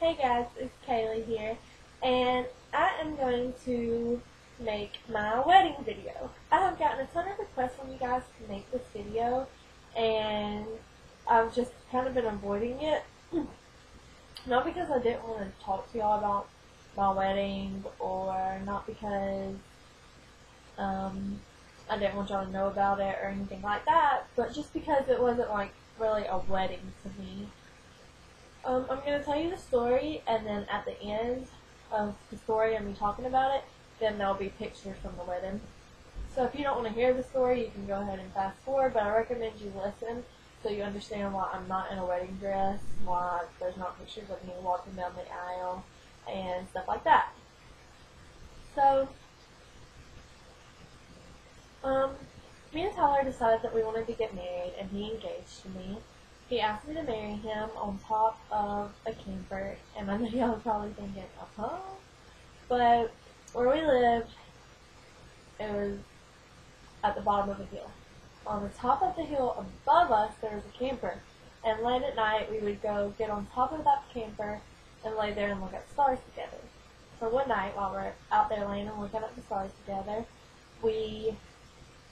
Hey guys, it's Kaylee here, and I am going to make my wedding video. I have gotten a ton of requests from you guys to make this video, and I've just kind of been avoiding it. Not because I didn't want to talk to y'all about my wedding, or not because I didn't want y'all to know about it or anything like that, but just because it wasn't like really a wedding to me. I'm going to tell you the story, and then at the end of the story and me talking about it, then there'll be pictures from the wedding. So if you don't want to hear the story, you can go ahead and fast forward, but I recommend you listen so you understand why I'm not in a wedding dress, why there's not pictures of me walking down the aisle, and stuff like that. So, me and Tyler decided that we wanted to get married, and he engaged me. He asked me to marry him on top of a camper, and I know y'all are probably thinking, but where we lived, it was at the bottom of a hill. On the top of the hill above us, there was a camper, and late at night, we would go get on top of that camper and lay there and look at stars together. So one night, while we're out there laying and looking at the stars together, we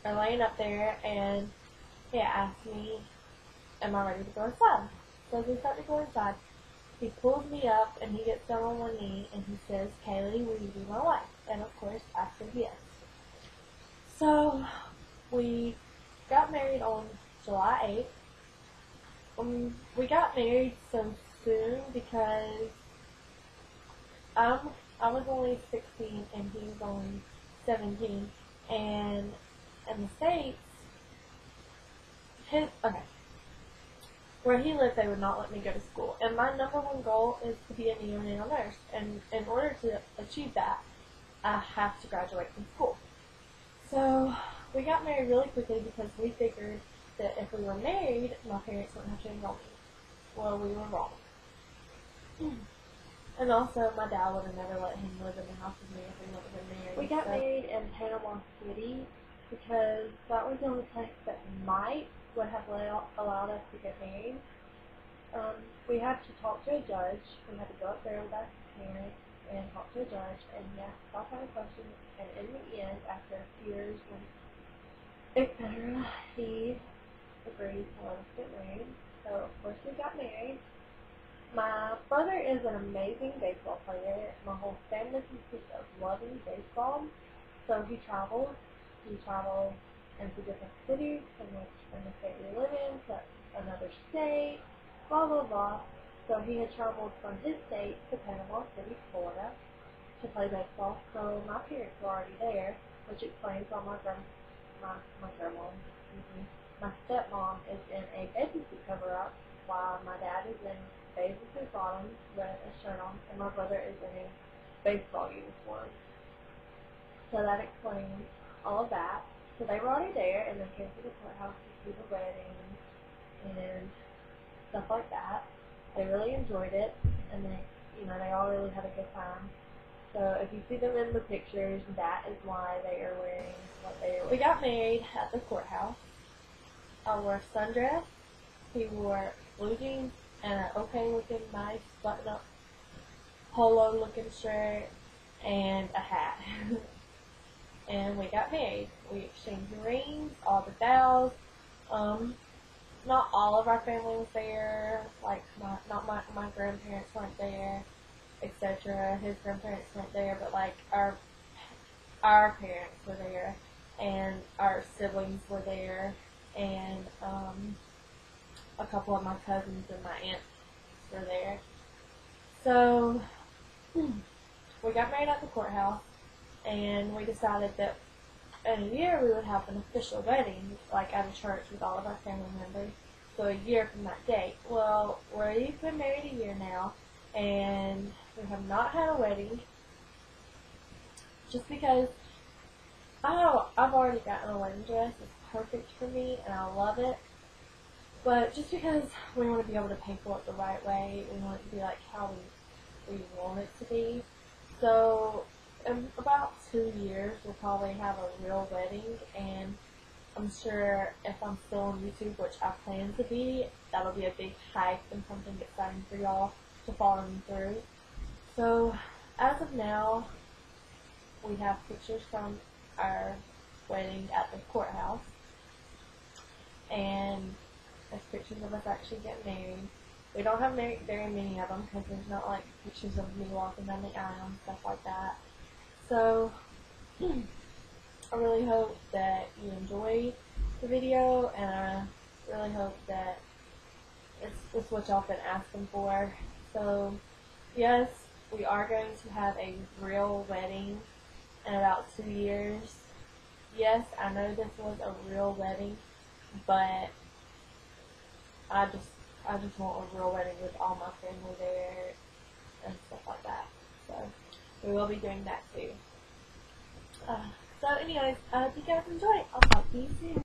are laying up there, and he asked me, am I ready to go inside? So as we start to go inside, he pulls me up and he gets down on one knee and he says, Kaylee, will you be my wife? And of course, I said yes. So we got married on July 8th. We got married so soon because I was only 16 and he was only 17. And in the States, where he lived, they would not let me go to school. And my number one goal is to be a neonatal nurse. And in order to achieve that, I have to graduate from school. So we got married really quickly because we figured that if we were married, my parents wouldn't have to enroll me. Well, we were wrong. And also, my dad would have never let him live in the house with me if we wouldn't have been married. We got married in Panama City because that was the only place that would have allowed us to get married. We had to talk to a judge. We had to go up there with our parents and talk to a judge, and he asked all kinds of questions, and in the end, after years and etc., he agreed to let us get married. So, of course, we got married. My brother is an amazing baseball player. My whole family consists of loving baseball. So he travels. He travels into different cities from the state we live in to another state, blah, blah, blah. So he had traveled from his state to Panama City, Florida, to play baseball. So my parents were already there, which explains why my stepmom is in a bathing suit cover-up, while my dad is in bathing suit bottoms with a shirt on, and my brother is in a baseball uniform. So that explains all of that. So they were already there, and they came to the courthouse to see the wedding and stuff like that. They really enjoyed it, and they all really had a good time. So if you see them in the pictures, that is why they are wearing what they are wearing. We got married at the courthouse. I wore a sundress. He wore blue jeans and an okay-looking, nice button-up polo-looking shirt and a hat. And we got married. We exchanged rings, all the vows. Not all of our family was there. Like my grandparents weren't there, etc. His grandparents weren't there, but like our parents were there, and our siblings were there, and a couple of my cousins and my aunts were there. So we got married at the courthouse. And we decided that in a year we would have an official wedding, like at a church with all of our family members. So a year from that date. Well, we've been married a year now, and we have not had a wedding. Just because I've already gotten a wedding dress. It's perfect for me, and I love it. But just because we want to be able to pay for it the right way, we want it to be like how we want it to be. So in about 2 years, we'll probably have a real wedding, and I'm sure if I'm still on YouTube, which I plan to be, that'll be a big hype and something exciting for y'all. to follow me through. So as of now, we have pictures from our wedding at the courthouse, and there's pictures of us actually getting married. We don't have very many of them because there's not like pictures of me walking down the aisle and stuff like that. So I really hope that you enjoyed the video, and I really hope that it's what y'all been asking for. So yes, we are going to have a real wedding in about 2 years. Yes, I know this was a real wedding, but I just want a real wedding with all my family there and stuff like that. So we will be doing that too. So anyways, I hope you guys enjoy. I'll talk to you soon.